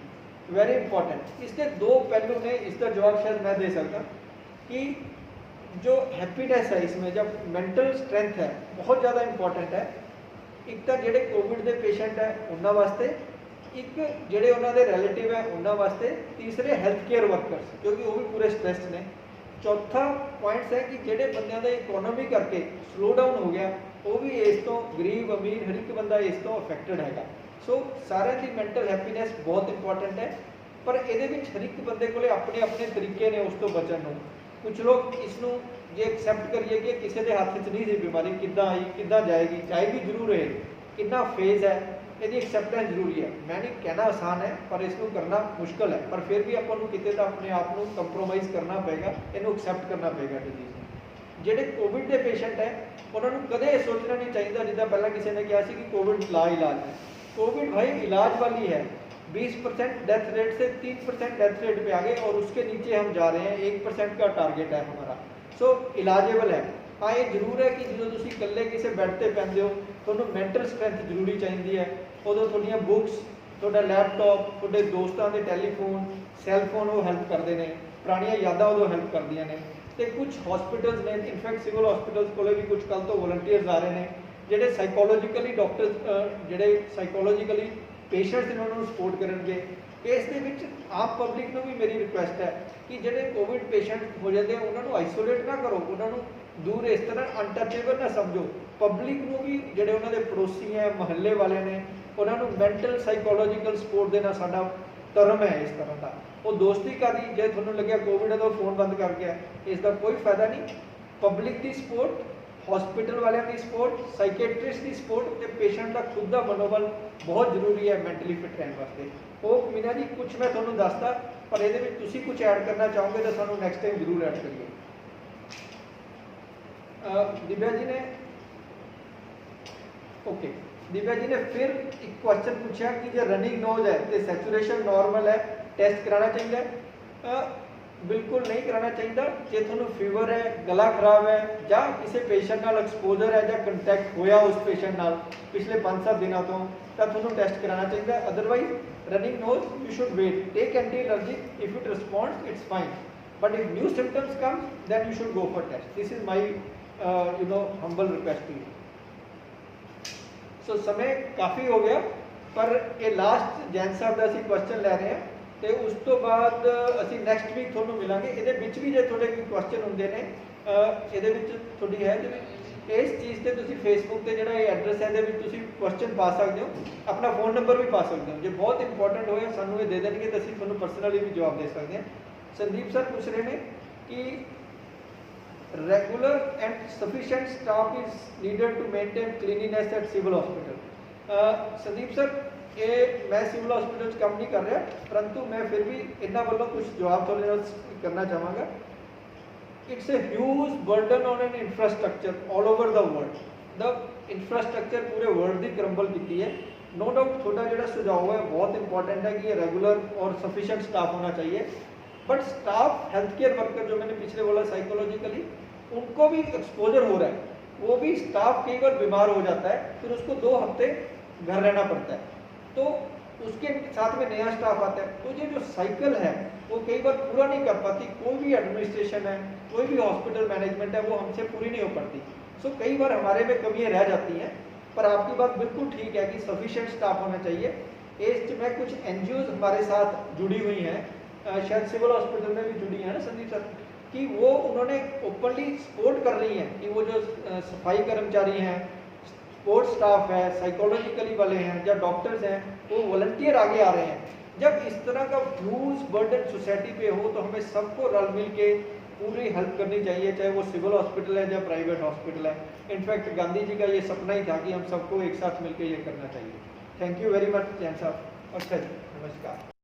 very important. इसके दो पहलू ने, इसका जवाब शायद मैं दे सकता कि जो हैप्पीनेस है इसमें, जब मेंटल स्ट्रेंथ है बहुत ज़्यादा इंपॉर्टेंट है। एक तो जोड़े कोविड के पेशेंट है उन्होंने वास्ते, एक जोड़े उन्होंने रिलेटिव है उन्होंने वास्ते, तीसरे हैल्थ केयर वर्कर्स क्योंकि वो भी पूरे स्ट्रेस ने। चौथा पॉइंट्स है कि जोड़े बंदों का इकोनॉमी करके स्लो डाउन हो गया, वो भी इस तो गरीब अमीर हर एक बंदा इस तो अफेक्टेड है। सो सारे की मेंटल हैप्पीनेस बहुत इंपॉर्टेंट है, पर ये हर एक बंदे को अपने अपने तरीके ने उस तो बचन को। कुछ लोग इसनों जे एक्सैप्ट करिए कि किसी के हाथ च नहीं थी बीमारी, किद्दां आई किद्दां जाएगी जरूर है, कितना फेज है, यदि एक्सैप्टेंस जरूरी है। मैं नहीं कहना आसान है पर इसको करना मुश्किल है, पर फिर भी अपन किते तो अपने आप को कंप्रोमाइज़ करना पेगा, इनू एक्सैप्ट करना पेगा डिजीज़। जोड़े कोविड के पेशेंट है उन्होंने कदे सोचना नहीं चाहिए जिदा पहला किसी ने कहा कि कोविड इलाज है, कोविड भाई इलाज वाली है। 20% डेथ रेट से 3% डेथ रेट पे आ गए और उसके नीचे हम जा रहे हैं, 1% का टारगेट है हमारा। सो इलाजेबल है। हाँ ये जरूर है कि जो तुम कल्ले किसी बैड पर पैंदे हो तो मैंटल स्ट्रेंथ जरूरी चाहिए है, उदों थोड़ियाँ बुक्स, थोड़ा लैपटॉप, थोड़े दोस्तों के टैलीफोन सैलफोन वो हेल्प करते हैं, पुरानियां यादां उदों हेल्प करदियां ने। तो कुछ हॉस्पिटल्स ने, इनफैक्ट सिविल हॉस्पिटल्स को भी कुछ कल तो वॉलंटियर्स आ रहे हैं जोड़े साइकोलॉजिकली डॉक्टर्स जोड़े साइकोलॉजिकली पेशेंट्स इन्होंने सपोर्ट करेंगे। इस आम पब्लिक को भी मेरी रिक्वेस्ट है कि जोड़े कोविड पेशेंट हो जाते हैं उन्होंने आइसोलेट ना करो, उन्होंने दूर इस तरह अनटचेबल ना समझो। पब्लिक को भी जोड़े उन्होंने पड़ोसी हैं महल्ले वाले ने उन्होंने मैंटल साइकोलॉजिकल सपोर्ट देना साडा धर्म है। इस तरह का वो दोस्ती का दी जो थोड़ा लगे कोविड है तो फोन बंद कर गया, इसका कोई फायदा नहीं। पब्लिक की सपोर्ट, हॉस्पिटल वालों की सपोर्ट, साइकेट्रिस्ट की सपोर्ट, पेशेंट का खुद का मनोबल बहुत जरूरी है मेंटली फिट रहने वास्ते। वो मीना जी कुछ मैं थोड़ा दसता, पर ये कुछ ऐड करना चाहोगे तो सानू नैक्सट टाइम जरूर ऐड करिए। दिव्या जी ने ओके, दिव्या जी ने फिर एक क्वेश्चन पूछा कि जो रनिंग नोज है तो सैचुरेशन नॉर्मल है, टेस्ट कराना चाहिए? बिल्कुल नहीं कराना चाहिए। जे थोड़ा फीवर है, गला खराब है, या किसी पेशेंट नाल एक्सपोजर है, या कंटैक्ट होया उस पेशेंट नाल पिछले 5-7 दिनों तो थोड़ा टेस्ट कराना चाहिए। Otherwise running nose you should wait, take anti allergic, if it responds it's fine, but if new symptoms comes then you should go for test. This is my humble request to you. So समय काफ़ी हो गया, पर ये last Jain साहब का असीं question लै रहे हैं, तो उस तो बाद असीं नैक्सट वीक थोड़ा मिलांगे। ये भी जो थोड़े कोई क्वेश्चन होंगे ने ये थोड़ी है इस चीज़ से तुसीं फेसबुक से जो एड्रैस है ये क्वेश्चन पा सकते हो, अपना फोन नंबर भी पा सकते हो। जो बहुत इंपॉर्टेंट होए सानू ये दे देंगे तो असीं तुहानूं पर्सनली भी जवाब दे सकते हैं। संदीप सर पूछ रहे हैं कि regular and sufficient staff is needed to maintain cleanliness at civil hospital। Sandeep sir ये मैं सिविल हॉस्पिटल काम नहीं कर रहा, परंतु मैं फिर भी इन्होंने वालों कुछ जवाब थोड़े करना चाहूँगा। It's a huge burden on an infrastructure all over the world. The infrastructure पूरे वर्ल्ड की क्रम्बल की है। नो डाउट थोड़ा जो सुझाव है बहुत इंपॉर्टेंट है कि ये रेगुलर और सफिशिएंट स्टाफ होना चाहिए, but staff health care worker जो मैंने पिछले बोला साइकोलॉजिकली उनको भी एक्सपोजर हो रहा है, वो भी स्टाफ कई बार बीमार हो जाता है, फिर उसको 2 हफ्ते घर रहना पड़ता है। तो उसके साथ में नया स्टाफ आता है, तो ये जो साइकिल है वो कई बार पूरा नहीं कर पाती। कोई भी एडमिनिस्ट्रेशन है, कोई भी हॉस्पिटल मैनेजमेंट है, वो हमसे पूरी नहीं हो पाती। सो कई बार हमारे में कमियां रह जाती हैं। पर आपकी बात बिल्कुल ठीक है कि सफिशिएंट स्टाफ होना चाहिए। एस्ट में कुछ एनजीओज हमारे साथ जुड़ी हुई हैं, शायद सिविल हॉस्पिटल में भी जुड़ी है ना संदीप सर, कि वो उन्होंने ओपनली सपोर्ट कर रही हैं कि वो जो सफाई कर्मचारी हैं, सपोर्ट स्टाफ है, साइकोलॉजिकली वाले हैं या डॉक्टर्स हैं, वो वॉलंटियर आगे आ रहे हैं। जब इस तरह का ह्यूज बर्डन सोसाइटी पे हो तो हमें सबको रल मिल के पूरी हेल्प करनी चाहिए, चाहे वो सिविल हॉस्पिटल है या प्राइवेट हॉस्पिटल है। इनफैक्ट गांधी जी का ये सपना ही था कि हम सबको एक साथ मिलकर ये करना चाहिए। Thank you very much Jain साहब। अच्छा जी, नमस्कार।